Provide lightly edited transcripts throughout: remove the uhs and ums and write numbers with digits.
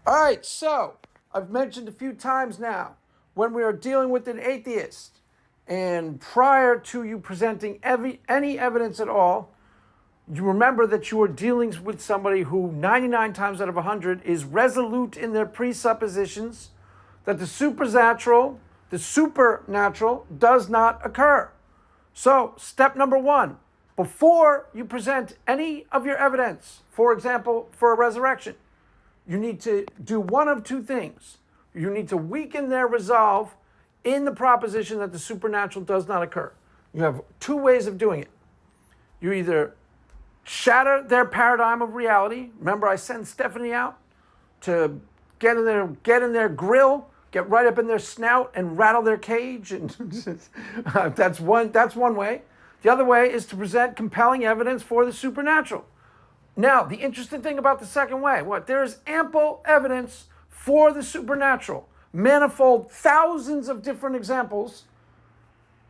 All right, so I've mentioned a few times now when we are dealing with an atheist, and prior to you presenting any evidence at all, you remember that you are dealing with somebody who 99 times out of 100 is resolute in their presuppositions that the supernatural does not occur. So, step number one, before you present any of your evidence, for example, for a resurrection, you need to do one of two things. You need to weaken their resolve in the proposition that the supernatural does not occur. You have two ways of doing it. You either shatter their paradigm of reality. Remember, I sent Stephanie out to get in their grill, get right up in their snout and rattle their cage, and that's one way. The other way is to present compelling evidence for the supernatural. Now, the interesting thing about the second way, there is ample evidence for the supernatural. Manifold, thousands of different examples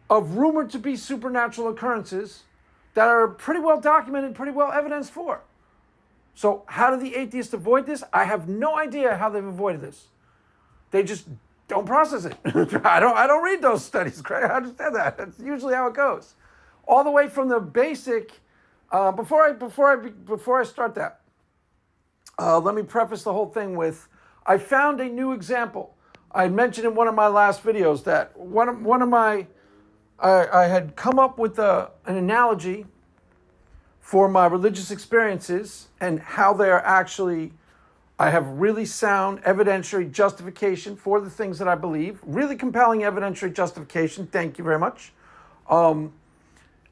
of rumored to be supernatural occurrences that are pretty well documented, pretty well evidenced for. So how do the atheists avoid this? I have no idea how they've avoided this. They just don't process it. I don't read those studies, Craig. I understand that. That's usually how it goes. All the way from the basic. Before I start that, let me preface the whole thing with, I found a new example. I mentioned in one of my last videos that I had come up with an analogy for my religious experiences and how they are actually, I have really sound evidentiary justification for the things that I believe, really compelling evidentiary justification. Thank you very much.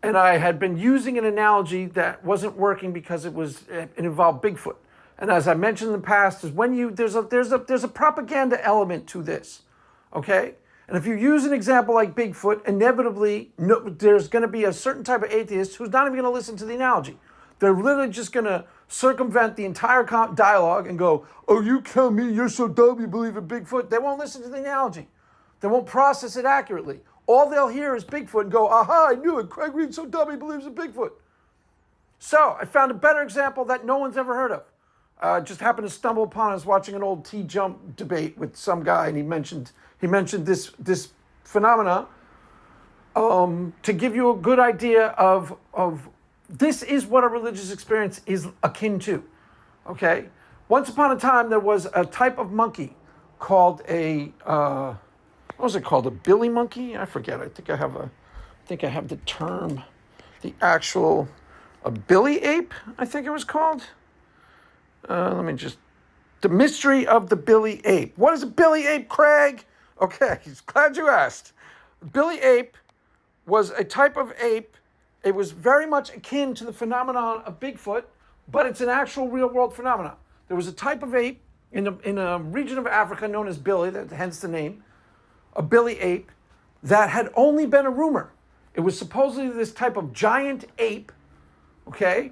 And I had been using an analogy that wasn't working because it involved Bigfoot. And as I mentioned in the past, is when there's a propaganda element to this, okay? And if you use an example like Bigfoot, inevitably there's going to be a certain type of atheist who's not even going to listen to the analogy. They're literally just going to circumvent the entire dialogue and go, "Oh, you tell me you're so dumb you believe in Bigfoot." They won't listen to the analogy. They won't process it accurately. All they'll hear is Bigfoot and go, "Aha, I knew it. Craig Reed's so dumb he believes in Bigfoot." So I found a better example that no one's ever heard of. Just happened to stumble upon. I was watching an old T-jump debate with some guy, and he mentioned this phenomena to give you a good idea of this is what a religious experience is akin to. Okay, once upon a time there was a type of monkey called what was it called? A billy monkey? I forget. I think I have the term, a billy ape, I think it was called. The mystery of the billy ape. What is a billy ape, Craig? Okay, glad you asked. Billy ape was a type of ape. It was very much akin to the phenomenon of Bigfoot, but it's an actual real-world phenomenon. There was a type of ape in a region of Africa known as billy, hence the name, a billy ape, that had only been a rumor. It was supposedly this type of giant ape, okay?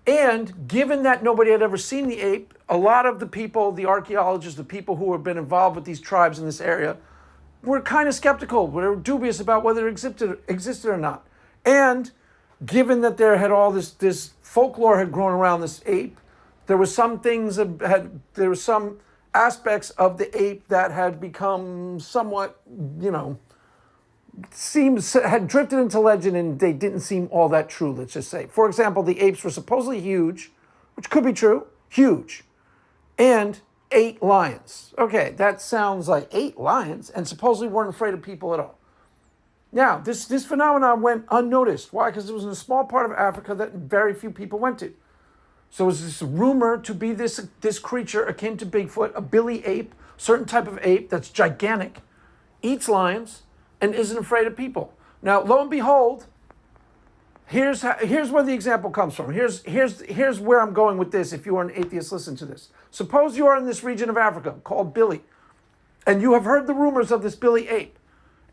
And given that nobody had ever seen the ape, a lot of the people, the archaeologists, the people who have been involved with these tribes in this area, were kind of skeptical, were dubious about whether it existed or not. And given that there had all this folklore had grown around this ape, there were some aspects of the ape that had become somewhat, had drifted into legend, and they didn't seem all that true, let's just say. For example, the apes were supposedly huge, which could be true, huge, and 8 lions. Okay, that sounds like 8 lions, and supposedly weren't afraid of people at all. Now, this phenomenon went unnoticed. Why? Because it was in a small part of Africa that very few people went to. So it was this rumor to be this creature akin to Bigfoot, a billy ape, certain type of ape that's gigantic, eats lions, and isn't afraid of people. Now, lo and behold, here's where the example comes from. Here's where I'm going with this. If you are an atheist, listen to this. Suppose you are in this region of Africa called Billy, and you have heard the rumors of this billy ape,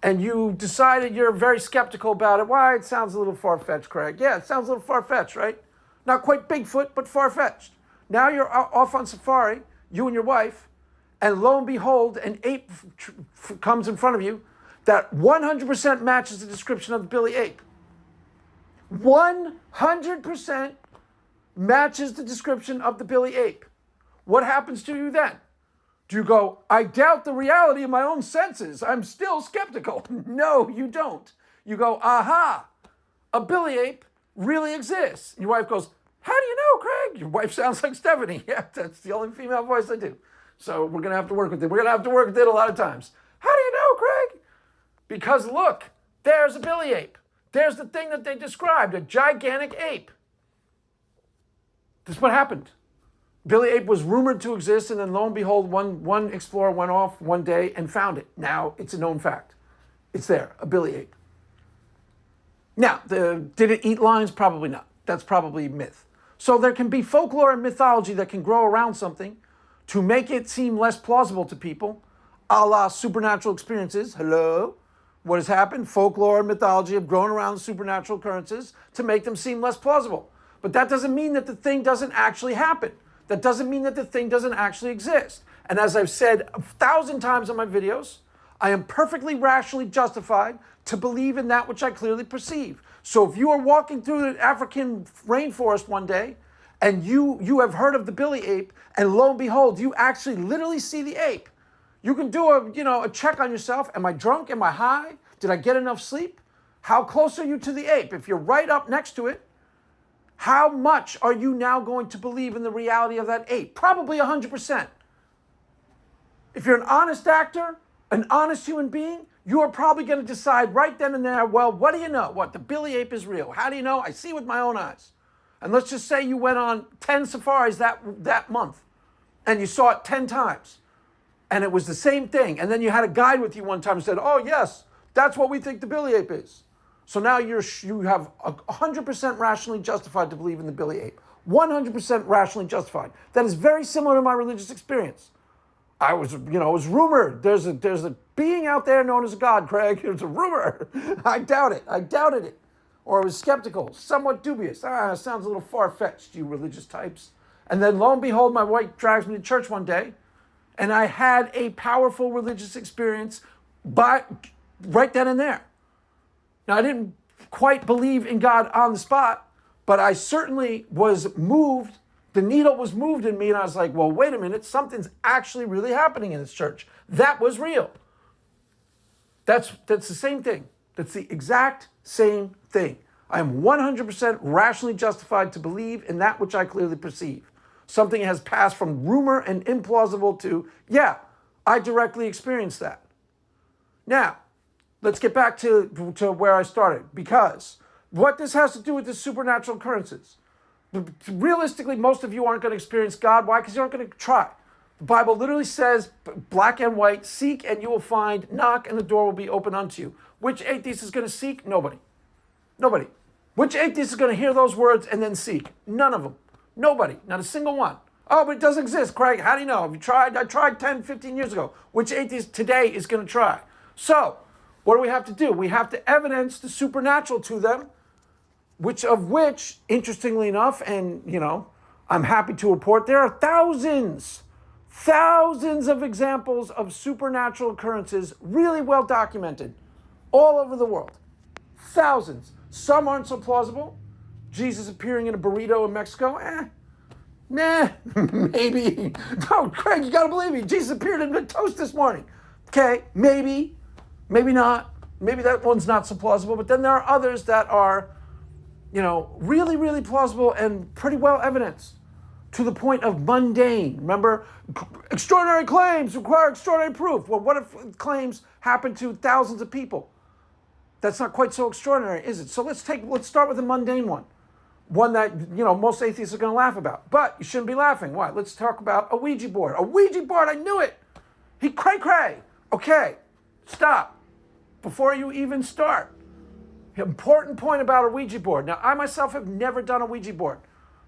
and you decided you're very skeptical about it. Why? It sounds a little far-fetched, Craig. Yeah, it sounds a little far-fetched, right? Not quite Bigfoot, but far-fetched. Now you're off on safari, you and your wife, and lo and behold, an ape comes in front of you that 100% matches the description of the billy ape. 100% matches the description of the billy ape. What happens to you then? Do you go, I doubt the reality of my own senses. I'm still skeptical. No, you don't. You go, aha, a billy ape really exists. Your wife goes, how do you know, Craig? Your wife sounds like Stephanie. Yeah, that's the only female voice I do. So we're going to have to work with it. We're going to have to work with it a lot of times. How do you know, Craig? Because look, there's a billy ape. There's the thing that they described, a gigantic ape. This is what happened. Billy ape was rumored to exist, and then lo and behold, one explorer went off one day and found it. Now it's a known fact. It's there, a billy ape. Now, did it eat lions? Probably not. That's probably myth. So there can be folklore and mythology that can grow around something to make it seem less plausible to people, a la supernatural experiences. Hello? What has happened? Folklore and mythology have grown around supernatural occurrences to make them seem less plausible. But that doesn't mean that the thing doesn't actually happen. That doesn't mean that the thing doesn't actually exist. And as I've said 1,000 times in my videos, I am perfectly rationally justified to believe in that which I clearly perceive. So if you are walking through the African rainforest one day and you have heard of the billy ape, and lo and behold, you actually literally see the ape, you can do a check on yourself. Am I drunk? Am I high? Did I get enough sleep? How close are you to the ape? If you're right up next to it, how much are you now going to believe in the reality of that ape? Probably 100%. If you're an honest actor, an honest human being, you are probably going to decide right then and there, well, what do you know? What, the billy ape is real. How do you know? I see with my own eyes. And let's just say you went on 10 safaris that month and you saw it 10 times and it was the same thing. And then you had a guide with you one time and said, oh, yes, that's what we think the billy ape is. So now you have 100% rationally justified to believe in the billy ape. 100% rationally justified. That is very similar to my religious experience. It was rumored. There's a being out there known as a God, Craig. It's a rumor. I doubt it. I doubted it. Or I was skeptical, somewhat dubious. It sounds a little far-fetched, you religious types. And then lo and behold, my wife drags me to church one day, and I had a powerful religious experience right then and there. Now, I didn't quite believe in God on the spot, but I certainly was moved. The needle was moved in me, and I was like, well, wait a minute, something's actually really happening in this church. That was real. That's the same thing. That's the exact same thing. I am 100% rationally justified to believe in that which I clearly perceive. Something has passed from rumor and implausible to, yeah, I directly experienced that. Now, let's get back to where I started, because what this has to do with the supernatural occurrences. Realistically, most of you aren't going to experience God. Why? Because you aren't going to try. The Bible literally says, black and white, seek and you will find, knock and the door will be open unto you. Which atheist is going to seek? Nobody. Nobody. Which atheist is going to hear those words and then seek? None of them. Nobody. Not a single one. Oh, but it doesn't exist, Craig. How do you know? Have you tried? I tried 10, 15 years ago. Which atheist today is going to try? So, what do we have to do? We have to evidence the supernatural to them, which, interestingly enough, and, I'm happy to report, there are thousands of examples of supernatural occurrences really well documented all over the world. Thousands. Some aren't so plausible. Jesus appearing in a burrito in Mexico, maybe. No, Craig, you got to believe me. Jesus appeared in a toast this morning. Okay, maybe not. Maybe that one's not so plausible, but then there are others that are, really, really plausible and pretty well evidenced to the point of mundane. Remember, extraordinary claims require extraordinary proof. Well, what if claims happen to thousands of people? That's not quite so extraordinary, is it? So let's start with a mundane one. One that, most atheists are going to laugh about. But you shouldn't be laughing. Why? Let's talk about a Ouija board. A Ouija board, I knew it. Cray. Okay, stop. Before you even start. Important point about a Ouija board. Now, I myself have never done a Ouija board.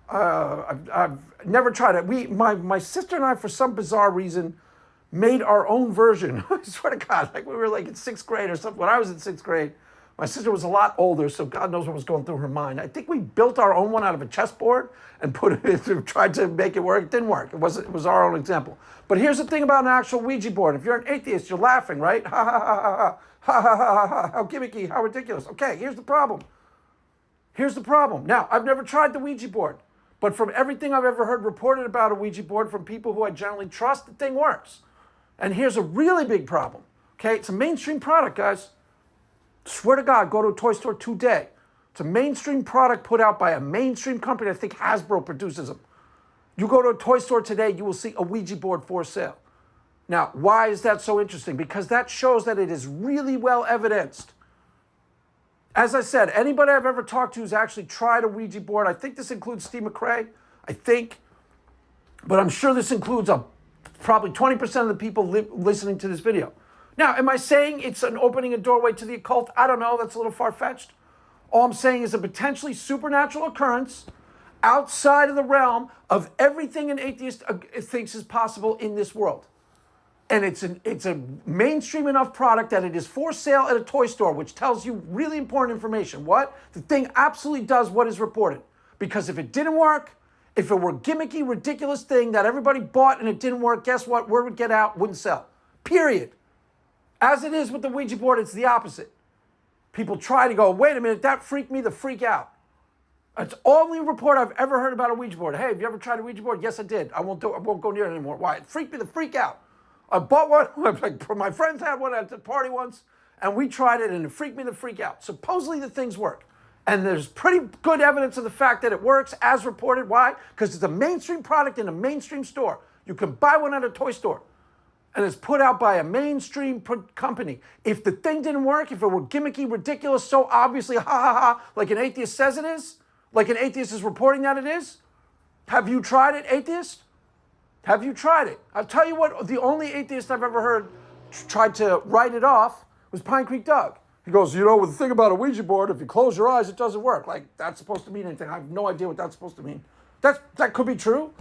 I've never tried it. My sister and I, for some bizarre reason, made our own version. I swear to God, like we were like in 6th grade or something. When I was in 6th grade, my sister was a lot older, so God knows what was going through her mind. I think we built our own one out of a chessboard and tried to make it work. It didn't work. It was our own example. But here's the thing about an actual Ouija board. If you're an atheist, you're laughing, right? Ha ha ha ha ha. Ha ha ha ha, how gimmicky, how ridiculous. Okay, here's the problem. Now, I've never tried the Ouija board, but from everything I've ever heard reported about a Ouija board from people who I generally trust, the thing works. And here's a really big problem. Okay, it's a mainstream product, guys. Swear to God, go to a toy store today. It's a mainstream product put out by a mainstream company. I think Hasbro produces them. You go to a toy store today, you will see a Ouija board for sale. Now, why is that so interesting? Because that shows that it is really well evidenced. As I said, anybody I've ever talked to who's actually tried a Ouija board, I think this includes Steve McRae, I think, but I'm sure this includes probably 20% of the people listening to this video. Now, am I saying it's an opening a doorway to the occult? I don't know, that's a little far-fetched. All I'm saying is a potentially supernatural occurrence outside of the realm of everything an atheist thinks is possible in this world. And it's a mainstream enough product that it is for sale at a toy store, which tells you really important information. What? The thing absolutely does what is reported. Because if it didn't work, if it were a gimmicky, ridiculous thing that everybody bought and it didn't work, guess what? Word would get out, wouldn't sell. Period. As it is with the Ouija board, it's the opposite. People try to go, wait a minute, that freaked me the freak out. It's the only report I've ever heard about a Ouija board. Hey, have you ever tried a Ouija board? Yes, I did. I won't go near it anymore. Why? It freaked me the freak out. I bought one. Like, my friends had one at the party once, and we tried it, and it freaked me the freak out. Supposedly the things work. And there's pretty good evidence of the fact that it works as reported. Why? Because it's a mainstream product in a mainstream store. You can buy one at a toy store. And it's put out by a mainstream company. If the thing didn't work, if it were gimmicky, ridiculous, so obviously, ha ha ha, like an atheist says it is, like an atheist is reporting that it is, have you tried it, atheist? Have you tried it? I'll tell you what, the only atheist I've ever heard tried to write it off was Pine Creek Doug. He goes, you know, with the thing about a Ouija board, if you close your eyes, it doesn't work. Like, that's supposed to mean anything. I have no idea what that's supposed to mean. That could be true.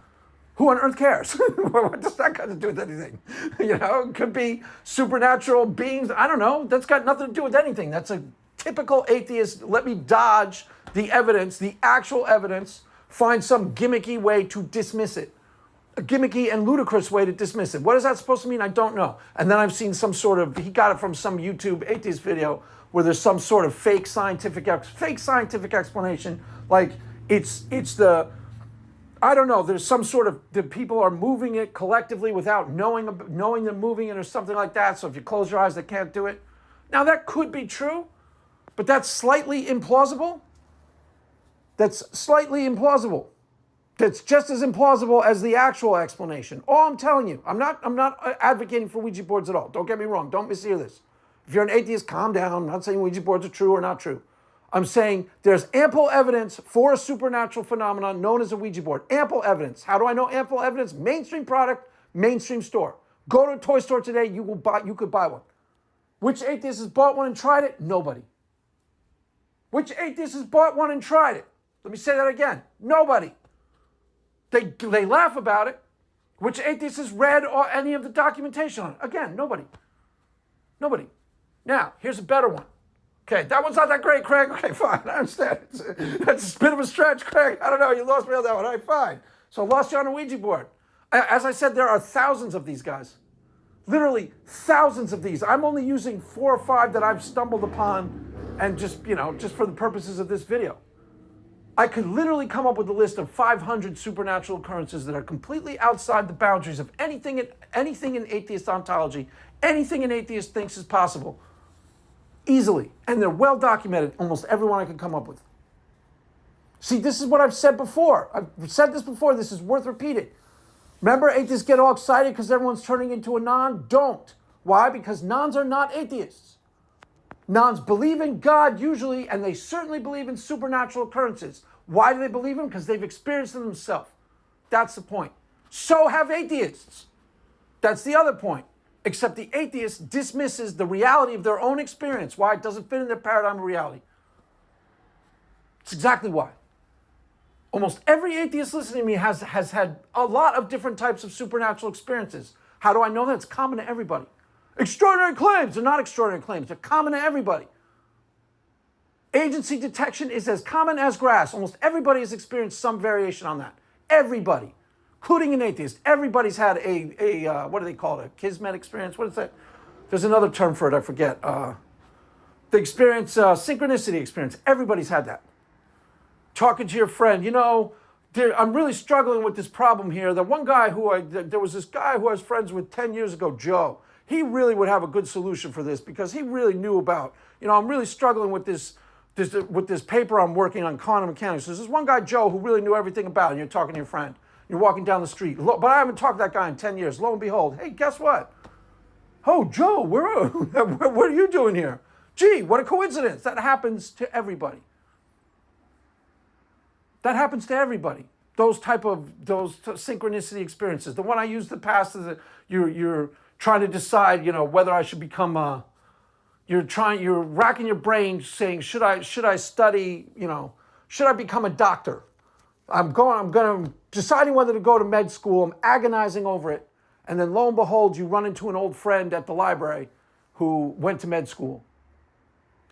Who on earth cares? What does that got to do with anything? You know, it could be supernatural beings. I don't know. That's got nothing to do with anything. That's a typical atheist. Let me dodge the evidence, the actual evidence, find some gimmicky way to dismiss it. A gimmicky and ludicrous way to dismiss it. What is that supposed to mean? I don't know. And then I've seen some sort of, he got it from some YouTube atheist video where there's some sort of fake scientific explanation. Like it's the, I don't know, there's some sort of, the people are moving it collectively without knowing they're moving it or something like that. So if you close your eyes, they can't do it. Now that could be true, but that's slightly implausible. That's slightly implausible. That's just as implausible as the actual explanation. All I'm telling you, I'm not advocating for Ouija boards at all. Don't get me wrong. Don't mishear this. If you're an atheist, calm down. I'm not saying Ouija boards are true or not true. I'm saying there's ample evidence for a supernatural phenomenon known as a Ouija board. Ample evidence. How do I know ample evidence? Mainstream product, mainstream store. Go to a toy store today, you could buy one. Which atheist has bought one and tried it? Nobody. Which atheist has bought one and tried it? Let me say that again. Nobody. They laugh about it. Which atheist has read any of the documentation on it? Again, nobody. Nobody. Now, here's a better one. Okay, that one's not that great, Craig. Okay, fine, I understand. That's a bit of a stretch, Craig. I don't know, you lost me on that one. All right, fine. So I lost you on a Ouija board. As I said, there are thousands of these guys. Literally thousands of these. I'm only using 4 or 5 that I've stumbled upon and just for the purposes of this video. I could literally come up with a list of 500 supernatural occurrences that are completely outside the boundaries of anything in atheist ontology, anything an atheist thinks is possible. Easily. And they're well documented, almost everyone I could come up with. See, this is what I've said before. I've said this before. This is worth repeating. Remember, atheists get all excited because everyone's turning into a non? Don't. Why? Because nons are not atheists. Nons believe in God usually, and they certainly believe in supernatural occurrences. Why do they believe them? Because they've experienced them themselves. That's the point. So have atheists. That's the other point. Except the atheist dismisses the reality of their own experience. Why? It doesn't fit in their paradigm of reality. It's exactly why. Almost every atheist listening to me has had a lot of different types of supernatural experiences. How do I know that? It's common to everybody. Extraordinary claims are not extraordinary claims. They're common to everybody. Agency detection is as common as grass. Almost everybody has experienced some variation on that. Everybody. Including an atheist. Everybody's had a what do they call it? A kismet experience? What is that? There's another term for it, I forget. The experience, synchronicity experience. Everybody's had that. Talking to your friend, you know, I'm really struggling with this problem here. There was this guy who I was friends with 10 years ago, Joe. He really would have a good solution for this because he really knew about, I'm really struggling with this paper I'm working on, quantum mechanics. There's this one guy, Joe, who really knew everything about it, and you're talking to your friend. You're walking down the street. But I haven't talked to that guy in 10 years. Lo and behold, hey, guess what? Oh, Joe, what are you doing here? Gee, what a coincidence. That happens to everybody. That happens to everybody. Those synchronicity experiences. The one I used in the past is that you're trying to decide, whether I should become you're racking your brain saying, should I study, should I become a doctor? I'm deciding whether to go to med school. I'm agonizing over it. And then lo and behold, you run into an old friend at the library who went to med school.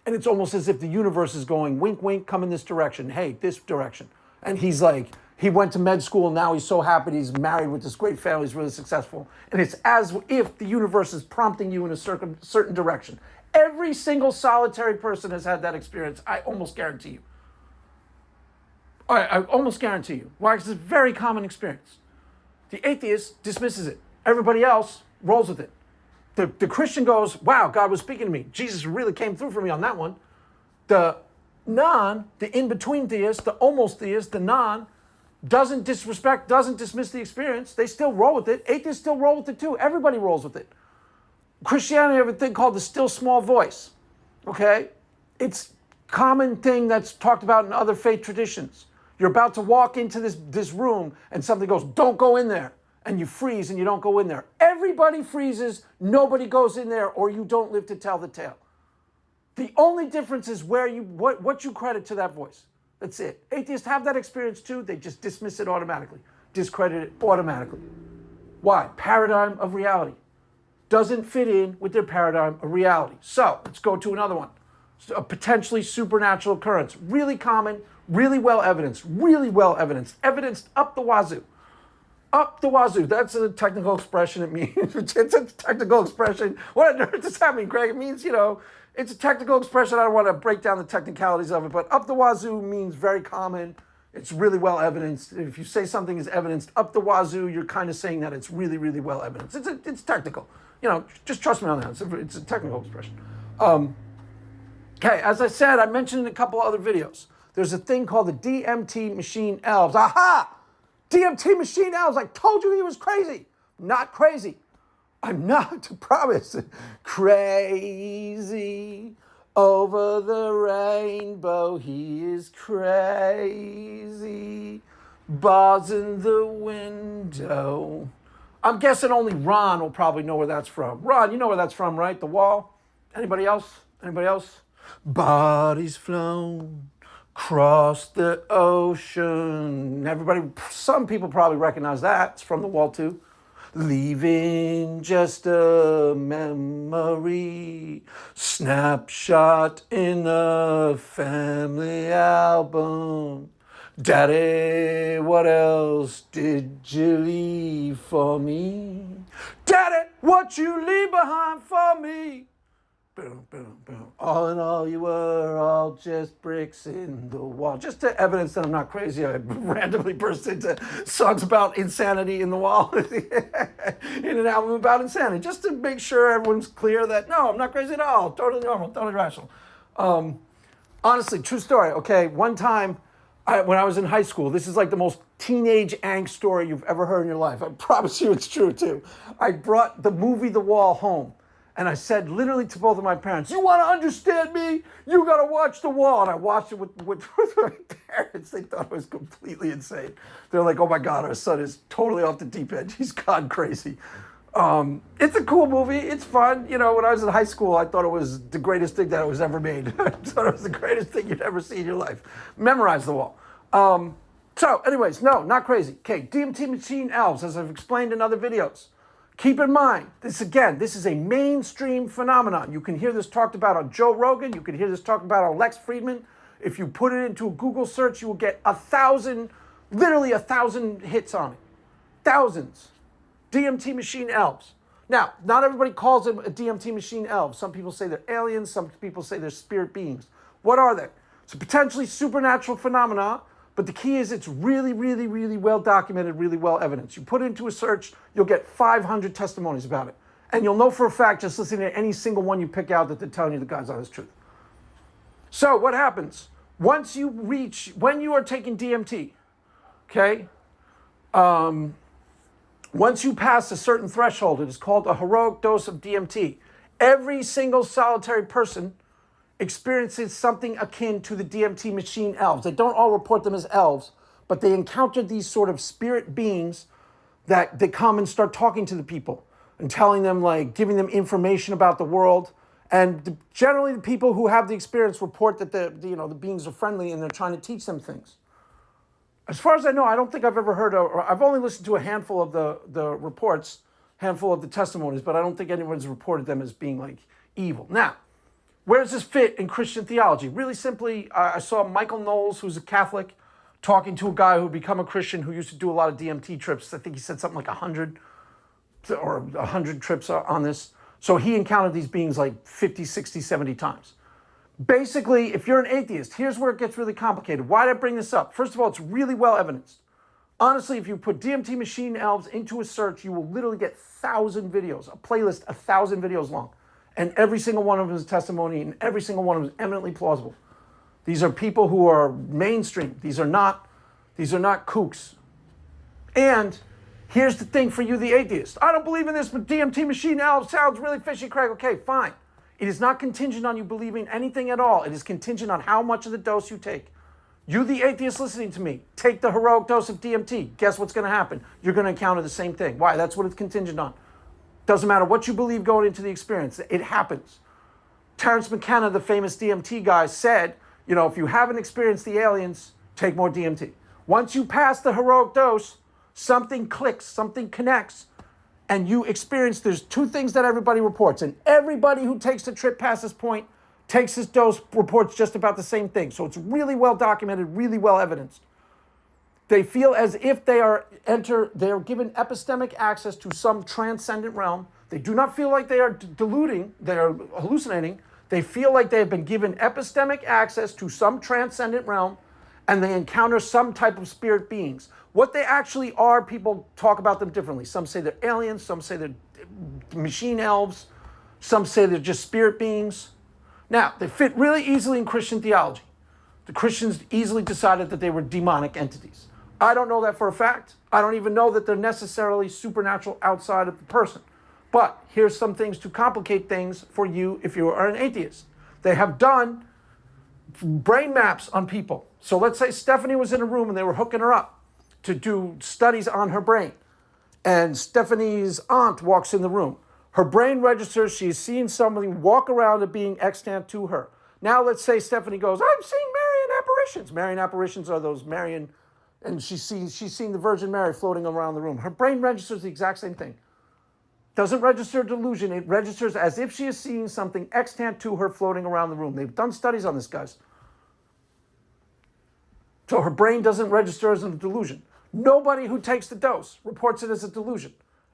And it's almost as if the universe is going, wink, wink, come in this direction. Hey, this direction. And he's like, he went to med school. Now he's so happy. He's married with this great family. He's really successful. And it's as if the universe is prompting you in a certain direction. Every single solitary person has had that experience. I almost guarantee you. All right, I almost guarantee you. Why? Because it's a very common experience. The atheist dismisses it. Everybody else rolls with it. The Christian goes, wow, God was speaking to me. Jesus really came through for me on that one. The in-between theist, the almost theist, the non, doesn't dismiss the experience. They still roll with it. Atheists still roll with it too. Everybody rolls with it. Christianity have a thing called the still small voice. Okay? It's a common thing that's talked about in other faith traditions. You're about to walk into this room and something goes, don't go in there. And you freeze and you don't go in there. Everybody freezes, nobody goes in there, or you don't live to tell the tale. The only difference is what you credit to that voice. That's it. Atheists have that experience too. They just dismiss it automatically, discredit it automatically. Why? Paradigm of reality. Doesn't fit in with their paradigm of reality. So let's go to another one. A potentially supernatural occurrence. Really common, really well evidenced, evidenced up the wazoo. Up the wazoo. That's a technical expression. It means, it's a technical expression. What on earth does that mean, Greg? It means, it's a technical expression. I don't want to break down the technicalities of it, but up the wazoo means very common. It's really well evidenced. If you say something is evidenced up the wazoo, you're kind of saying that it's really, really well evidenced. It's technical. Just trust me on that. It's a technical expression. Okay, as I said, I mentioned in a couple other videos, there's a thing called the DMT machine elves. Aha! DMT machine elves. I told you he was crazy. Not crazy. I'm not, I promise. Crazy over the rainbow. He is crazy. Bars in the window. I'm guessing only Ron will probably know where that's from. Ron, you know where that's from, right? The Wall? Anybody else? Bodies flown across the ocean. Some people probably recognize that. It's from The Wall too. Leaving just a memory, snapshot in a family album. Daddy, what else did you leave for me? Daddy, what you leave behind for me? Boom, boom, boom. All in all, you were all just bricks in the wall. Just to evidence that I'm not crazy, I randomly burst into songs about insanity in the Wall in an album about insanity, just to make sure everyone's clear that, no, I'm not crazy at all. Totally normal, totally rational. Honestly, true story, okay? One time, when I was in high school, this is like the most teenage angst story you've ever heard in your life. I promise you it's true, too. I brought the movie The Wall home. And I said literally to both of my parents, you want to understand me? You got to watch The Wall. And I watched it with my parents. They thought it was completely insane. They're like, oh my God, our son is totally off the deep end. He's gone crazy. It's a cool movie. It's fun. When I was in high school, I thought it was the greatest thing that was ever made. I thought it was the greatest thing you'd ever see in your life. Memorize The Wall. So anyways, no, not crazy. Okay, DMT machine elves, as I've explained in other videos. Keep in mind, this is a mainstream phenomenon. You can hear this talked about on Joe Rogan. You can hear this talked about on Lex Fridman. If you put it into a Google search, you will get literally 1,000 hits on it. Thousands. DMT machine elves. Now, not everybody calls them a DMT machine elf. Some people say they're aliens. Some people say they're spirit beings. What are they? It's a potentially supernatural phenomena But the key is it's really, really, really well documented, really well evidenced. You put it into a search, you'll get 500 testimonies about it. And you'll know for a fact, just listening to any single one you pick out, that they're telling you the God's honest truth. So what happens? When you are taking DMT, okay, once you pass a certain threshold, it is called a heroic dose of DMT. Every single solitary person experiences something akin to the DMT machine elves. They don't all report them as elves, but they encounter these sort of spirit beings that they come and start talking to the people and telling them, like, giving them information about the world. And generally the people who have the experience report that the beings are friendly and they're trying to teach them things. As far as I know, I don't think I've ever heard or I've only listened to a handful of the reports, handful of the testimonies, but I don't think anyone's reported them as being like evil. Now, where does this fit in Christian theology? Really simply, I saw Michael Knowles, who's a Catholic, talking to a guy who had become a Christian who used to do a lot of DMT trips. I think he said something like 100 trips on this. So he encountered these beings like 50, 60, 70 times. Basically, if you're an atheist, here's where it gets really complicated. Why did I bring this up? First of all, it's really well evidenced. Honestly, if you put DMT machine elves into a search, you will literally get 1,000 videos, a playlist 1,000 videos long. And every single one of them is a testimony, and every single one of them is eminently plausible. These are people who are mainstream. These are not kooks. And here's the thing for you, the atheist. I don't believe in this, but DMT machine elves sounds really fishy, Craig. Okay, fine. It is not contingent on you believing anything at all. It is contingent on how much of the dose you take. You, the atheist listening to me, take the heroic dose of DMT. Guess what's going to happen? You're going to encounter the same thing. Why? That's what it's contingent on. Doesn't matter what you believe going into the experience. It happens. Terrence McKenna, the famous DMT guy, said, if you haven't experienced the aliens, take more DMT. Once you pass the heroic dose, something clicks, something connects, and you experience, there's two things that everybody reports. And everybody who takes the trip past this point, takes this dose, reports just about the same thing. So it's really well documented, really well evidenced. They feel as if they are given epistemic access to some transcendent realm. They do not feel like they are deluding, they are hallucinating. They feel like they have been given epistemic access to some transcendent realm, and they encounter some type of spirit beings. What they actually are, people talk about them differently. Some say they're aliens, some say they're machine elves, some say they're just spirit beings. Now, they fit really easily in Christian theology. The Christians easily decided that they were demonic entities. I don't know that for a fact. I don't even know that they're necessarily supernatural outside of the person. But here's some things to complicate things for you if you are an atheist. They have done brain maps on people. So let's say Stephanie was in a room and they were hooking her up to do studies on her brain. And Stephanie's aunt walks in the room. Her brain registers she's seen somebody walk around and being extant to her. Now let's say Stephanie goes, I'm seeing Marian apparitions. Marian apparitions are those Marian, and she's seen the Virgin Mary floating around the room. Her brain registers the exact same thing. Doesn't register delusion. It registers as if she is seeing something extant to her floating around the room. They've done studies on this, guys. So her brain doesn't register as a delusion. Nobody who takes the dose reports it as a delusion.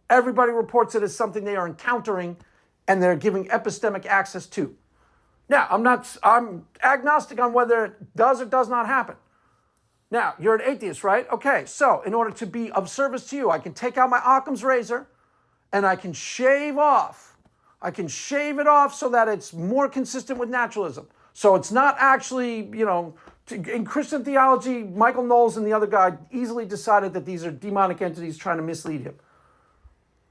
Everybody reports it as something they are encountering and they're giving epistemic access to. Now, I'm agnostic on whether it does or does not happen. Now, you're an atheist, right? Okay, so in order to be of service to you, I can take out my Occam's razor and I can shave off. I can shave it off so that it's more consistent with naturalism. So it's not actually, in Christian theology, Michael Knowles and the other guy easily decided that these are demonic entities trying to mislead him.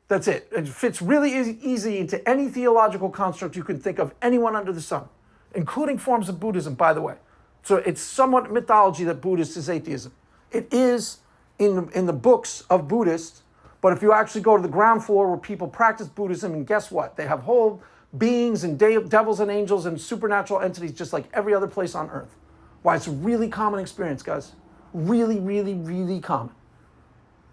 That's it. It fits really easy into any theological construct you can think of, anyone under the sun, including forms of Buddhism, by the way. So it's somewhat mythology that Buddhist is atheism. It is in the books of Buddhists, but if you actually go to the ground floor where people practice Buddhism, and guess what? They have whole beings and devils and angels and supernatural entities just like every other place on earth. Why? It's a really common experience, guys. Really, really, really common.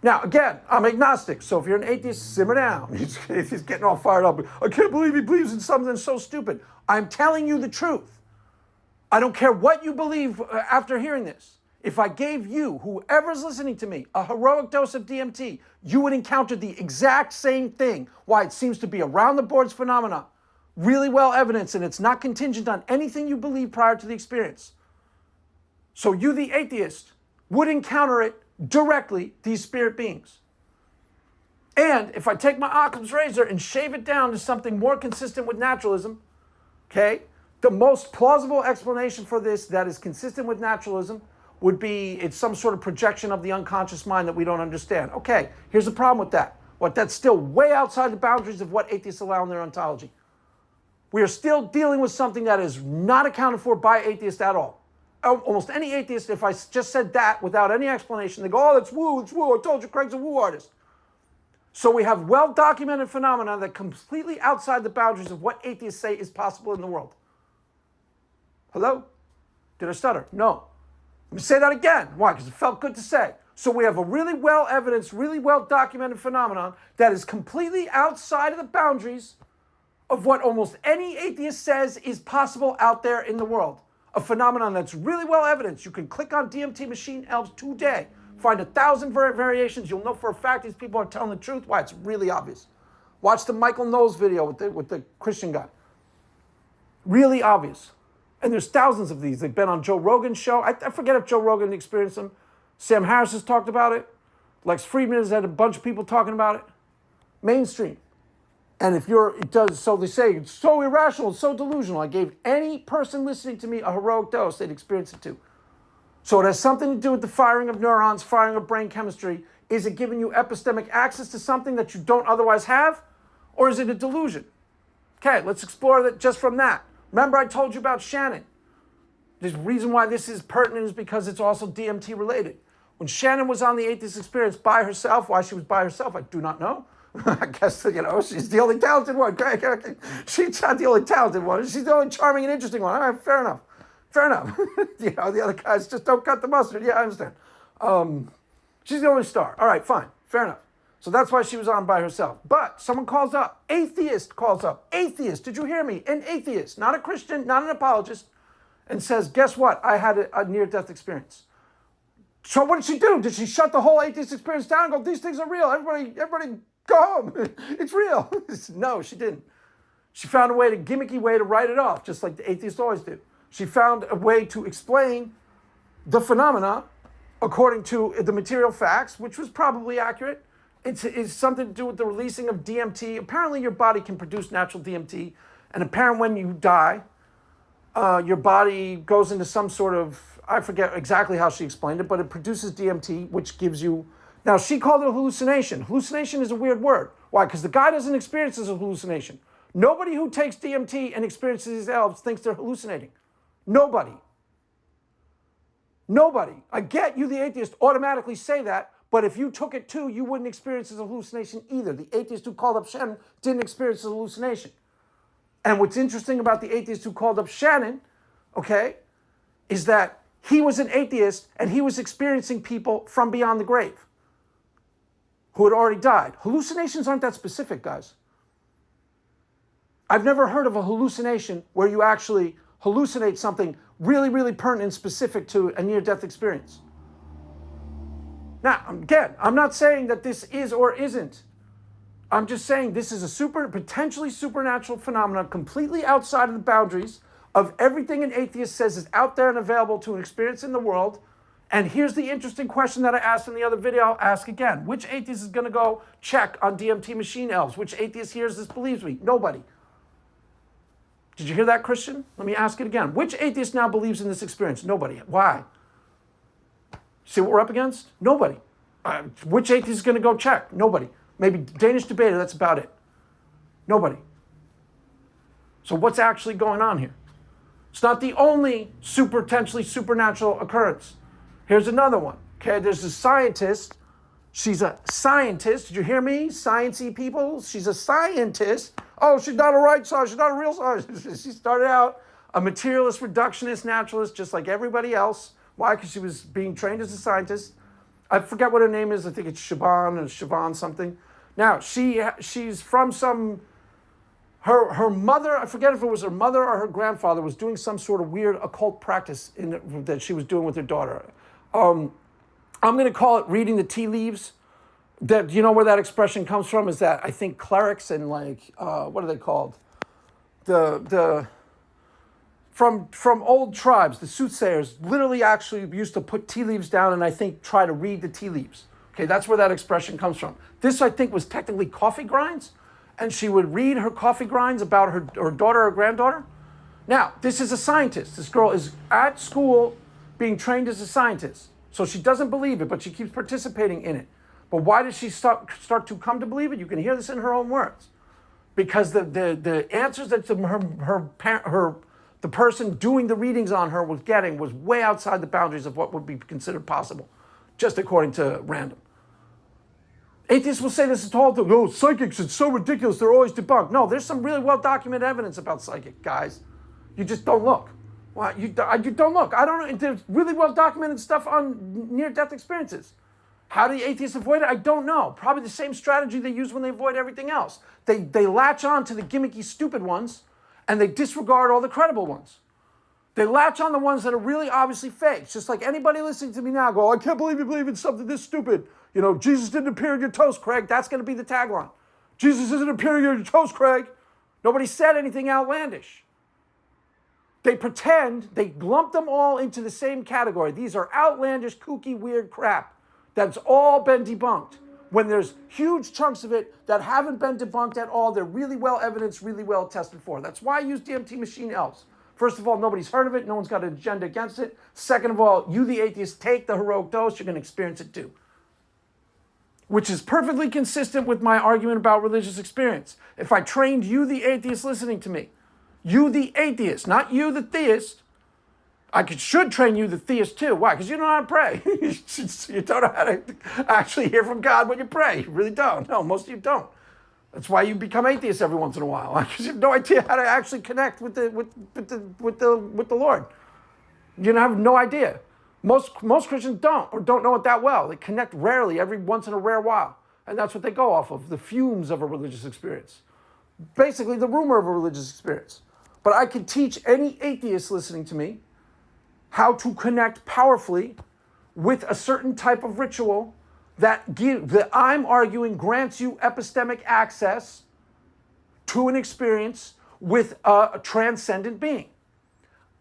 Now, again, I'm agnostic, so if you're an atheist, simmer down. He's getting all fired up. I can't believe he believes in something so stupid. I'm telling you the truth. I don't care what you believe after hearing this. If I gave you, whoever's listening to me, a heroic dose of DMT, you would encounter the exact same thing. Why? It seems to be around the boards phenomena. Really well evidenced, and it's not contingent on anything you believe prior to the experience. So you, the atheist, would encounter it directly, these spirit beings. And if I take my Occam's razor and shave it down to something more consistent with naturalism, okay, the most plausible explanation for this that is consistent with naturalism would be it's some sort of projection of the unconscious mind that we don't understand. Okay, here's the problem with that. That's still way outside the boundaries of what atheists allow in their ontology. We are still dealing with something that is not accounted for by atheists at all. Almost any atheist, if I just said that without any explanation, they go, oh, that's woo, it's woo. I told you Craig's a woo artist. So we have well-documented phenomena that are completely outside the boundaries of what atheists say is possible in the world. Hello? Did I stutter? No. Let me say that again. Why? Because it felt good to say. So we have a really well-evidenced, really well-documented phenomenon that is completely outside of the boundaries of what almost any atheist says is possible out there in the world. A phenomenon that's really well-evidenced. You can click on DMT machine elves today. Find 1,000 variations. You'll know for a fact these people are telling the truth. Why? It's really obvious. Watch the Michael Knowles video with the Christian guy. Really obvious. And there's thousands of these. They've been on Joe Rogan's show. I forget if Joe Rogan experienced them. Sam Harris has talked about it. Lex Friedman has had a bunch of people talking about it. Mainstream. And if so they say, it's so irrational, it's so delusional. I gave any person listening to me a heroic dose, they'd experience it too. So it has something to do with the firing of neurons, firing of brain chemistry. Is it giving you epistemic access to something that you don't otherwise have? Or is it a delusion? Okay, let's explore that just from that. Remember I told you about Shannon. The reason why this is pertinent is because it's also DMT related. When Shannon was on the Atheist Experience by herself, why she was by herself, I do not know. I guess, she's the only talented one. She's not the only talented one. She's the only charming and interesting one. All right, fair enough. Fair enough. The other guys just don't cut the mustard. Yeah, I understand. She's the only star. All right, fine. Fair enough. So that's why she was on by herself. But someone calls up. Atheist calls up. Atheist. Did you hear me? An atheist. Not a Christian, not an apologist. And says, guess what? I had a near-death experience. So what did she do? Did she shut the whole Atheist Experience down and go, these things are real. Everybody go home. It's real. No, she didn't. She found a gimmicky way to write it off, just like the atheists always do. She found a way to explain the phenomena according to the material facts, which was probably accurate. It's something to do with the releasing of DMT. Apparently your body can produce natural DMT. And apparently when you die, your body goes into some sort of, I forget exactly how she explained it, but it produces DMT, which gives you, now she called it a hallucination. Hallucination is a weird word. Why? Because the guy doesn't experience it as a hallucination. Nobody who takes DMT and experiences these elves thinks they're hallucinating. Nobody. Nobody. I get you, the atheist, automatically say that, but if you took it too, you wouldn't experience it as a hallucination either. The atheist who called up Shannon didn't experience it as a hallucination. And what's interesting about the atheist who called up Shannon, okay, is that he was an atheist and he was experiencing people from beyond the grave who had already died. Hallucinations aren't that specific, guys. I've never heard of a hallucination where you actually hallucinate something really, really pertinent and specific to a near-death experience. Now, again, I'm not saying that this is or isn't. I'm just saying this is a potentially supernatural phenomenon completely outside of the boundaries of everything an atheist says is out there and available to an experience in the world. And here's the interesting question that I asked in the other video. I'll ask again. Which atheist is going to go check on DMT machine elves? Which atheist hears this believes me? Nobody. Did you hear that, Christian? Let me ask it again. Which atheist now believes in this experience? Nobody. Why? See what we're up against? Nobody. Which atheist is going to go check? Nobody. Maybe Danish debater, that's about it. Nobody. So what's actually going on here? It's not the only potentially supernatural occurrence. Here's another one. Okay, there's a scientist. She's a scientist. Did you hear me? Science-y people. She's a scientist. Oh, she's not a right scientist. She's not a real scientist. She started out a materialist, reductionist, naturalist, just like everybody else. Why? Because she was being trained as a scientist. I forget what her name is. I think it's Siobhan something. Now, she's from her mother, I forget if it was her mother or her grandfather, was doing some sort of weird occult practice that she was doing with her daughter. I'm going to call it reading the tea leaves. Do you know where that expression comes from? Is that I think clerics and what are they called? from old tribes, the soothsayers literally actually used to put tea leaves down and I think try to read the tea leaves. Okay, that's where that expression comes from. This, I think, was technically coffee grinds, and she would read her coffee grinds about her daughter or granddaughter. Now, this is a scientist. This girl is at school being trained as a scientist. So she doesn't believe it, but she keeps participating in it. But why did she start to come to believe it? You can hear this in her own words. Because the answers that the person doing the readings on her was getting was way outside the boundaries of what would be considered possible, just according to random. Atheists will say this is all, oh, psychics, it's so ridiculous, they're always debunked. No, there's some really well-documented evidence about psychic, guys. You just don't look. Well, you don't look. I don't know. There's really well-documented stuff on near-death experiences. How do the atheists avoid it? I don't know. Probably the same strategy they use when they avoid everything else. They latch on to the gimmicky, stupid ones, and they disregard all the credible ones. They latch on the ones that are really obviously fake. It's just like anybody listening to me now go, I can't believe you believe in something this stupid. You know, Jesus didn't appear in your toast, Craig. That's going to be the tagline. Jesus isn't appearing in your toast, Craig. Nobody said anything outlandish. They pretend, they lump them all into the same category. These are outlandish, kooky, weird crap that's all been debunked. When there's huge chunks of it that haven't been debunked at all, they're really well evidenced, really well tested for. That's why I use DMT machine elves. First of all, nobody's heard of it. No one's got an agenda against it. Second of all, you, the atheist, take the heroic dose. You're going to experience it too. Which is perfectly consistent with my argument about religious experience. If I trained you, the atheist, listening to me, you, the atheist, not you, the theist, should train you, the theist, too. Why? Because you don't know how to pray. You don't know how to actually hear from God when you pray. You really don't. No, most of you don't. That's why you become atheists every once in a while, because you have no idea how to actually connect with the Lord. You have no idea. Most Christians don't, or don't know it that well. They connect rarely, every once in a rare while, and that's what they go off of, the fumes of a religious experience. Basically, the rumor of a religious experience. But I can teach any atheist listening to me how to connect powerfully with a certain type of ritual that I'm arguing grants you epistemic access to an experience with a transcendent being.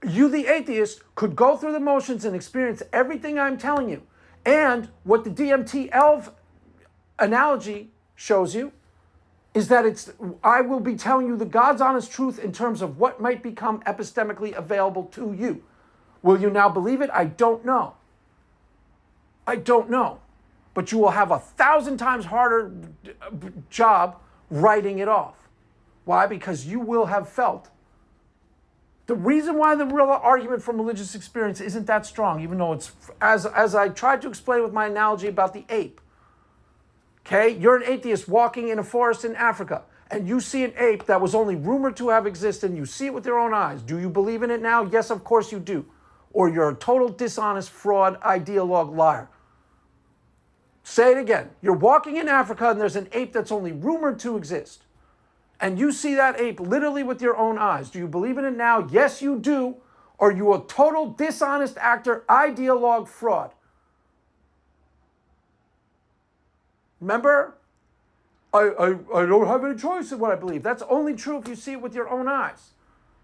You, the atheist, could go through the motions and experience everything I'm telling you. And what the DMT elf analogy shows you is that I will be telling you the God's honest truth in terms of what might become epistemically available to you. Will you now believe it? I don't know. I don't know. But you will have 1,000 times harder job writing it off. Why? Because you will have felt. The reason why the real argument from religious experience isn't that strong, even though it's, as I tried to explain with my analogy about the ape. Okay, you're an atheist walking in a forest in Africa, and you see an ape that was only rumored to have existed, and you see it with your own eyes. Do you believe in it now? Yes, of course you do. Or you're a total dishonest, fraud, ideologue liar. Say it again. You're walking in Africa, and there's an ape that's only rumored to exist. And you see that ape literally with your own eyes. Do you believe in it now? Yes, you do. Or are you a total dishonest actor, ideologue, fraud? Remember, I don't have any choice in what I believe. That's only true if you see it with your own eyes.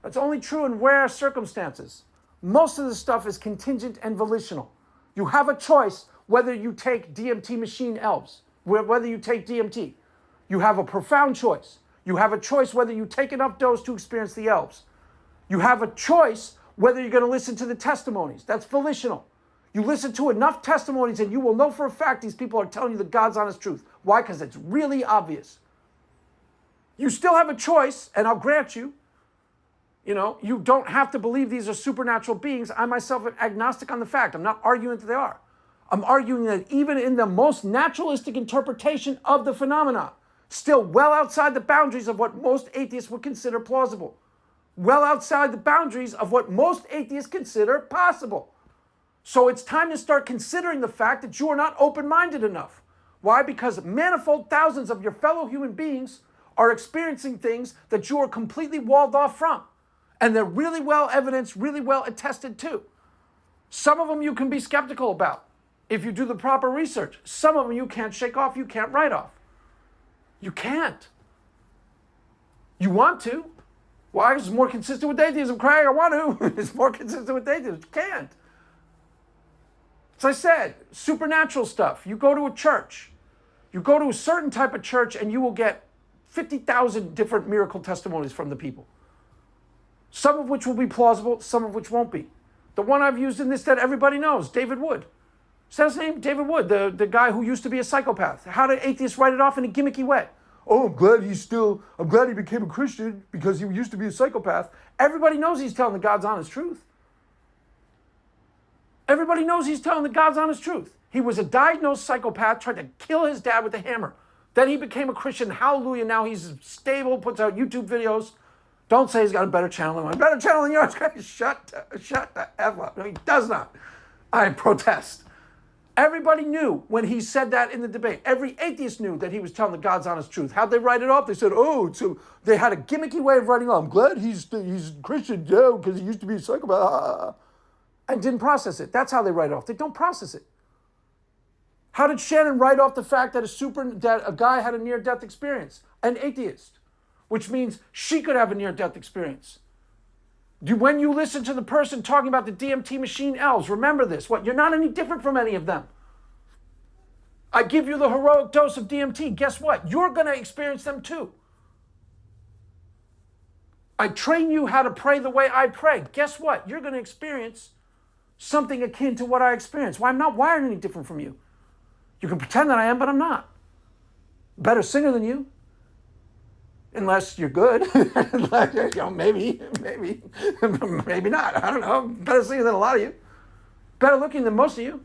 That's only true in rare circumstances. Most of the stuff is contingent and volitional. You have a choice whether you take DMT machine elves, whether you take DMT. You have a profound choice. You have a choice whether you take enough dose to experience the elves. You have a choice whether you're going to listen to the testimonies. That's volitional. You listen to enough testimonies and you will know for a fact these people are telling you the God's honest truth. Why? Because it's really obvious. You still have a choice, and I'll grant you, you don't have to believe these are supernatural beings. I myself am agnostic on the fact. I'm not arguing that they are. I'm arguing that even in the most naturalistic interpretation of the phenomena, still well outside the boundaries of what most atheists would consider plausible. Well outside the boundaries of what most atheists consider possible. So it's time to start considering the fact that you are not open-minded enough. Why? Because manifold thousands of your fellow human beings are experiencing things that you are completely walled off from. And they're really well evidenced, really well attested to. Some of them you can be skeptical about if you do the proper research. Some of them you can't shake off, you can't write off. You can't. You want to. Why? Because it's more consistent with atheism, Craig. I want to. It's more consistent with atheism. You can't. As I said, supernatural stuff. You go to a church. You go to a certain type of church and you will get 50,000 different miracle testimonies from the people. Some of which will be plausible, some of which won't be. The one I've used in this that everybody knows, David Wood. Is that his name? David Wood, the guy who used to be a psychopath. How did atheists write it off in a gimmicky way? Oh, I'm glad he became a Christian because he used to be a psychopath. Everybody knows he's telling the God's honest truth. Everybody knows he's telling the God's honest truth. He was a diagnosed psychopath, tried to kill his dad with a hammer. Then he became a Christian. Hallelujah. Now he's stable, puts out YouTube videos. Don't say he's got a better channel than mine. Better channel than yours. Shut the F up. No, he does not. I protest. Everybody knew when he said that in the debate. Every atheist knew that he was telling the God's honest truth. How'd they write it off? They said, oh, so they had a gimmicky way of writing it off. I'm glad he's Christian, yeah, because he used to be a psychopath. And didn't process it. That's how they write it off. They don't process it. How did Shannon write off the fact that a guy had a near-death experience? An atheist. Which means she could have a near-death experience. When you listen to the person talking about the DMT machine elves, remember this. What? You're not any different from any of them. I give you the heroic dose of DMT. Guess what? You're going to experience them too. I train you how to pray the way I pray. Guess what? You're going to experience something akin to what I experience. Why? I'm not wired any different from you. You can pretend that I am, but I'm not. Better singer than you. Unless you're good. Maybe not. I don't know. Better singer than a lot of you. Better looking than most of you.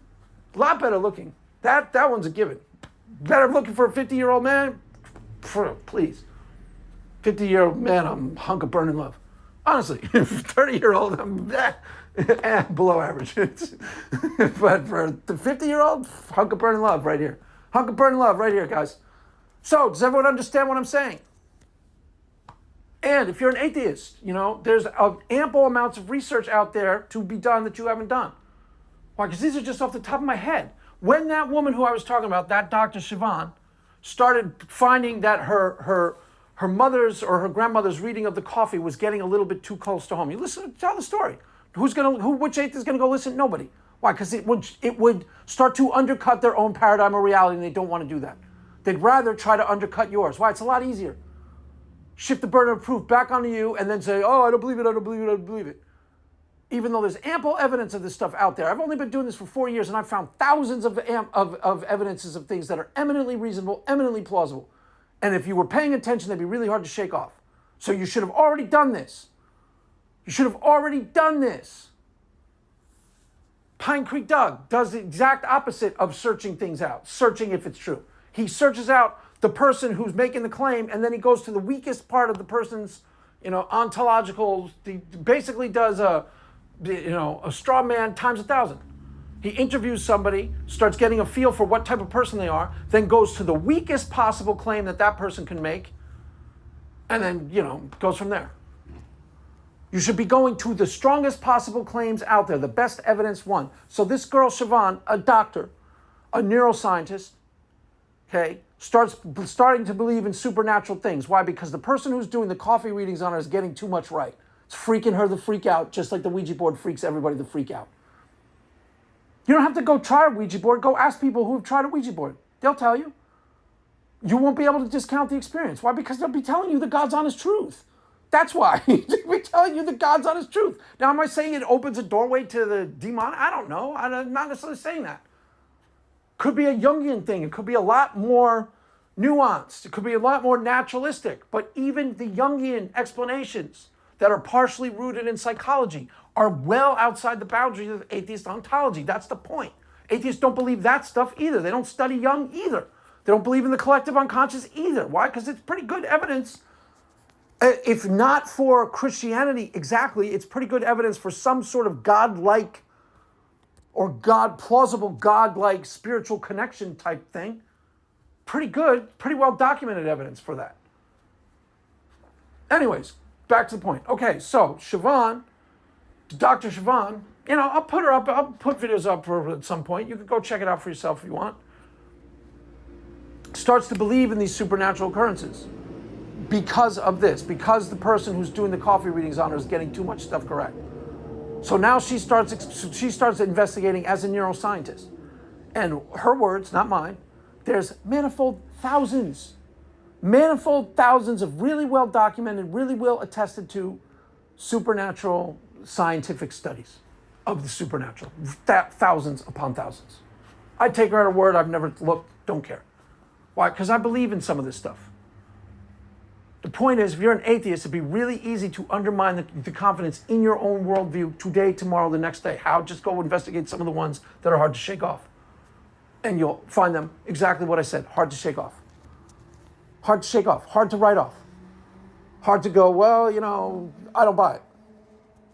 A lot better looking. That one's a given. Better looking for a 50-year-old man? Please. 50-year-old man, I'm a hunk of burning love. Honestly, 30-year-old, I'm below average. But for the 50-year-old, hunk of burning love right here. Hunk of burning love right here, guys. So, does everyone understand what I'm saying? And if you're an atheist, there's ample amounts of research out there to be done that you haven't done. Why? Because these are just off the top of my head. When that woman who I was talking about, that Dr. Siobhan, started finding that her mother's or her grandmother's reading of the coffee was getting a little bit too close to home. You listen, tell the story. Which atheist is gonna go listen? Nobody. Why? Because it would start to undercut their own paradigm of reality, and they don't want to do that. They'd rather try to undercut yours. Why? It's a lot easier. Shift the burden of proof back onto you and then say, oh, I don't believe it. Even though there's ample evidence of this stuff out there. I've only been doing this for 4 years and I've found thousands of evidences of things that are eminently reasonable, eminently plausible. And if you were paying attention, they'd be really hard to shake off. So you should have already done this. Pine Creek Doug does the exact opposite of searching things out, searching if it's true. He searches out the person who's making the claim, and then he goes to the weakest part of the person's, ontological. He basically does a straw man times 1,000. He interviews somebody, starts getting a feel for what type of person they are, then goes to the weakest possible claim that person can make, and then, goes from there. You should be going to the strongest possible claims out there, the best evidence one. So this girl, Siobhan, a doctor, a neuroscientist, okay, starting to believe in supernatural things. Why? Because the person who's doing the coffee readings on her is getting too much right. It's freaking her the freak out, just like the Ouija board freaks everybody the freak out. You don't have to go try a Ouija board. Go ask people who have tried a Ouija board. They'll tell you. You won't be able to discount the experience. Why? Because they'll be telling you the God's honest truth. That's why. They'll be telling you the God's honest truth. Now, am I saying it opens a doorway to the demon? I don't know. I'm not necessarily saying that. Could be a Jungian thing. It could be a lot more nuanced. It could be a lot more naturalistic. But even the Jungian explanations that are partially rooted in psychology are well outside the boundaries of atheist ontology. That's the point. Atheists don't believe that stuff either. They don't study Jung either. They don't believe in the collective unconscious either. Why? Because it's pretty good evidence. If not for Christianity exactly, it's pretty good evidence for some sort of godlike or plausible godlike spiritual connection type thing. Pretty good, pretty well documented evidence for that. Anyways, back to the point. Okay, so Siobhan, Dr. Siobhan, I'll put her up. I'll put videos up for her at some point. You can go check it out for yourself if you want. Starts to believe in these supernatural occurrences. because of this, because the person who's doing the coffee readings on her is getting too much stuff correct. So now she starts investigating as a neuroscientist. And her words, not mine, there's manifold thousands of really well documented, really well attested to supernatural scientific studies of the supernatural. Thousands upon thousands. I take her at her word. I've never looked, don't care. Why? Because I believe in some of this stuff. The point is, if you're an atheist, it'd be really easy to undermine the confidence in your own worldview today, tomorrow, the next day. How? Just go investigate some of the ones that are hard to shake off. And you'll find them exactly what I said, hard to shake off. Hard to shake off, hard to write off. Hard to go, well, I don't buy it.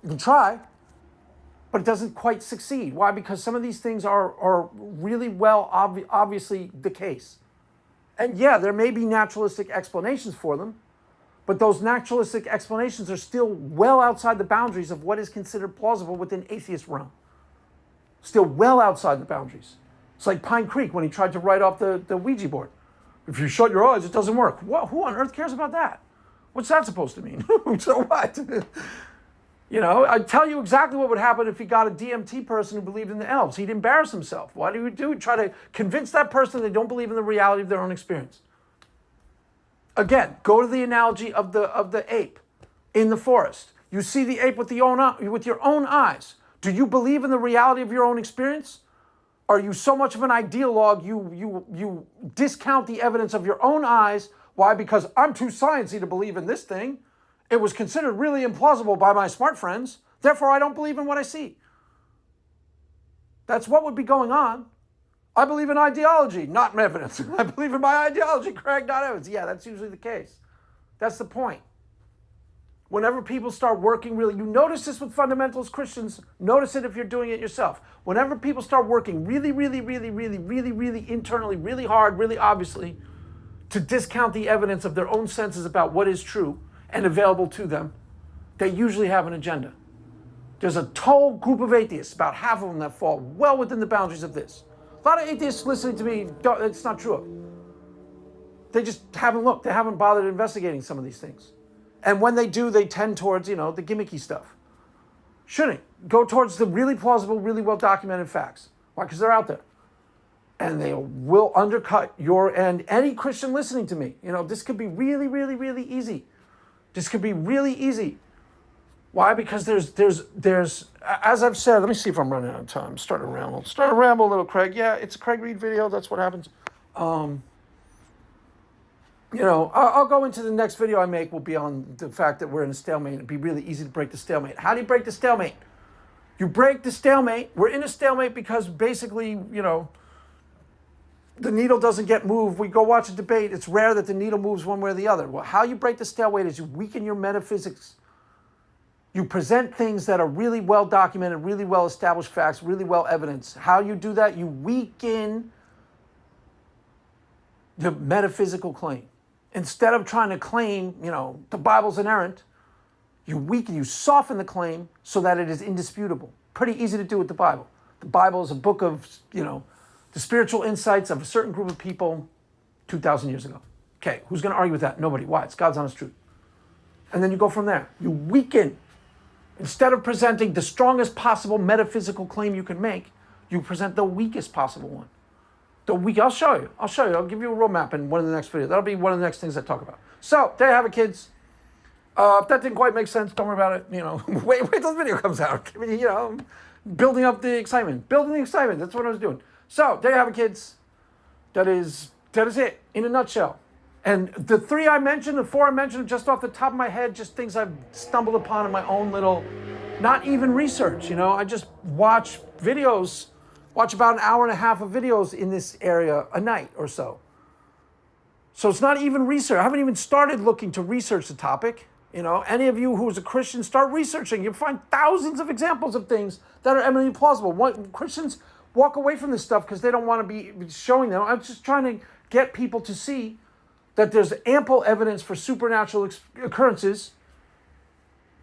You can try, but it doesn't quite succeed. Why? Because some of these things are really well, obviously the case. And yeah, there may be naturalistic explanations for them, but those naturalistic explanations are still well outside the boundaries of what is considered plausible within atheist realm. Still well outside the boundaries. It's like Pine Creek when he tried to write off the Ouija board. If you shut your eyes, it doesn't work. Well, who on earth cares about that? What's that supposed to mean? So what? I tell you exactly what would happen if he got a DMT person who believed in the elves. He'd embarrass himself. What do you do? Try to convince that person they don't believe in the reality of their own experience. Again, go to the analogy of the ape in the forest. You see the ape with your own eyes. Do you believe in the reality of your own experience? Are you so much of an ideologue you discount the evidence of your own eyes? Why? Because I'm too sciencey to believe in this thing. It was considered really implausible by my smart friends. Therefore, I don't believe in what I see. That's what would be going on. I believe in ideology, not in evidence. I believe in my ideology, Craig, not evidence. Yeah, that's usually the case. That's the point. Whenever people start working really, you notice this with fundamentalist Christians, notice it if you're doing it yourself. Whenever people start working really internally, really hard, really obviously, to discount the evidence of their own senses about what is true and available to them, they usually have an agenda. There's a whole group of atheists, about half of them that fall well within the boundaries of this. A lot of atheists listening to me, it's not true of. They just haven't looked. They haven't bothered investigating some of these things. And when they do, they tend towards, the gimmicky stuff. Shouldn't. Go towards the really plausible, really well-documented facts. Why? Because they're out there. And they will undercut your and any Christian listening to me. This could be really easy. This could be really easy. Why? Because there's as I've said, let me see if I'm running out of time. Start to ramble a little, Craig. Yeah, it's a Craig Reed video. That's what happens. I'll go into the next video I make will be on the fact that we're in a stalemate. It'd be really easy to break the stalemate. How do you break the stalemate? You break the stalemate. We're in a stalemate because basically, the needle doesn't get moved. We go watch a debate. It's rare that the needle moves one way or the other. Well, how you break the stalemate is you weaken your metaphysics. You present things that are really well documented, really well established facts, really well evidenced. How you do that? You weaken the metaphysical claim. Instead of trying to claim, the Bible's inerrant, you soften the claim so that it is indisputable. Pretty easy to do with the Bible. The Bible is a book of, the spiritual insights of a certain group of people 2,000 years ago. Okay, who's going to argue with that? Nobody. Why? It's God's honest truth. And then you go from there. You weaken. Instead of presenting the strongest possible metaphysical claim you can make, you present the weakest possible one. I'll show you. I'll give you a roadmap in one of the next videos. That'll be one of the next things I talk about. So, there you have it, kids. If that didn't quite make sense, don't worry about it. Wait till the video comes out. Building up the excitement. That's what I was doing. So, there you have it, kids. That is it, in a nutshell. And the four I mentioned are just off the top of my head, just things I've stumbled upon in my own little, not even research, I just watch about an hour and a half of videos in this area a night or so. So it's not even research. I haven't even started looking to research the topic. Any of you who's a Christian, start researching. You'll find thousands of examples of things that are eminently plausible. Christians walk away from this stuff because they don't want to be showing them. I'm just trying to get people to see that there's ample evidence for supernatural occurrences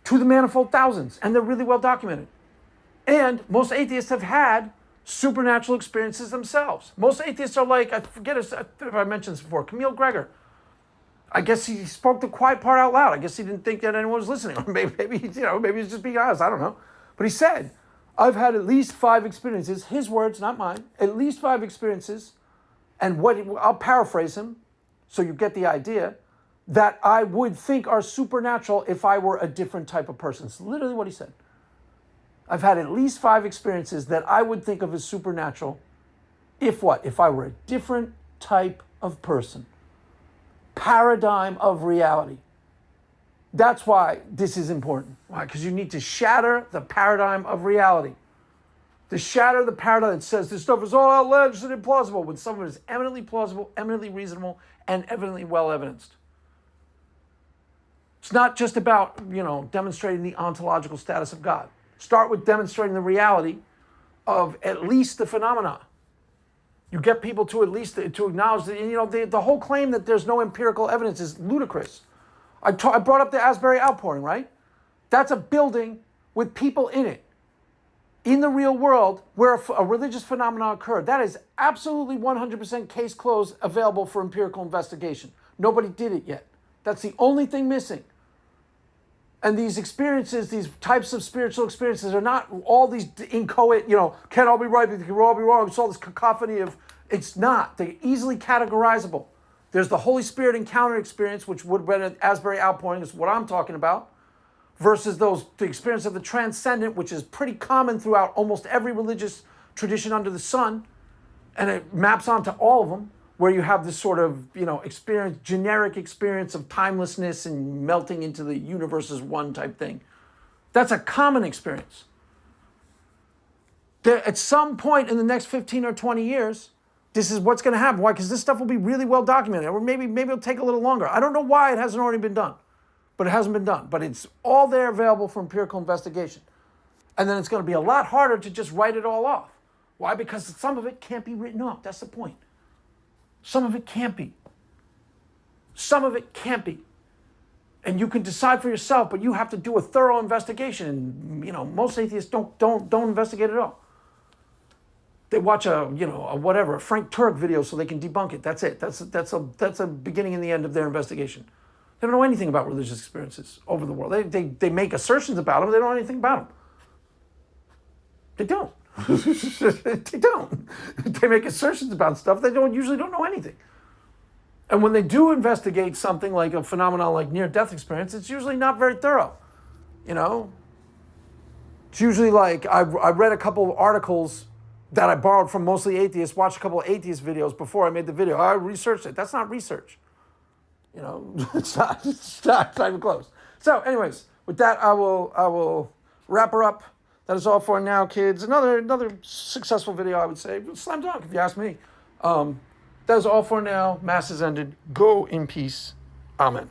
to the manifold thousands, and they're really well documented. And most atheists have had supernatural experiences themselves. Most atheists are like, I forget if I mentioned this before, Camille Gregor. I guess he spoke the quiet part out loud. I guess he didn't think that anyone was listening. Or maybe he's just being honest. I don't know. But he said, I've had at least 5 experiences, his words, not mine, at least 5 experiences, and I'll paraphrase him so you get the idea, that I would think are supernatural if I were a different type of person. It's literally what he said. I've had at least 5 experiences that I would think of as supernatural if what? If I were a different type of person. Paradigm of reality. That's why this is important. Why? Because you need to shatter the paradigm of reality. To shatter the paradigm that says this stuff is all alleged and implausible, when some of it is eminently plausible, eminently reasonable, and evidently well evidenced. It's not just about, demonstrating the ontological status of God. Start with demonstrating the reality of at least the phenomena. You get people to at least to acknowledge that, the whole claim that there's no empirical evidence is ludicrous. I brought up the Asbury outpouring, right? That's a building with people in it, in the real world, where a religious phenomenon occurred. That is absolutely 100% case closed, available for empirical investigation. Nobody did it yet. That's the only thing missing. And these experiences, these types of spiritual experiences, are not all these inchoate, can't all be right, they can all be wrong. It's all this cacophony of, it's not. They're easily categorizable. There's the Holy Spirit encounter experience, which would have been an Asbury outpouring, is what I'm talking about, versus the experience of the transcendent, which is pretty common throughout almost every religious tradition under the sun, and it maps onto all of them, where you have this sort of, experience, generic experience of timelessness and melting into the universe as one type thing. That's a common experience. At some point in the next 15 or 20 years, this is what's going to happen. Why? Because this stuff will be really well documented. Or maybe it'll take a little longer. I don't know why it hasn't already been done. But it hasn't been done. But it's all there available for empirical investigation. And then it's going to be a lot harder to just write it all off. Why? Because some of it can't be written off. That's the point. Some of it can't be. Some of it can't be. And you can decide for yourself, but you have to do a thorough investigation. And, most atheists don't investigate at all. They watch a Frank Turk video so they can debunk it. That's it. That's a beginning and the end of their investigation. They don't know anything about religious experiences over the world. They make assertions about them. They don't know anything about them. They don't. They don't. They make assertions about stuff. They usually don't know anything. And when they do investigate something like a phenomenon like near-death experience, it's usually not very thorough. It's usually like I read a couple of articles that I borrowed from mostly atheists, watched a couple of atheist videos before I made the video. I researched it. That's not research. It's not even close. So anyways, with that, I will wrap her up. That is all for now, kids. Another successful video, I would say. Slam dunk, if you ask me. That is all for now. Mass is ended. Go in peace. Amen.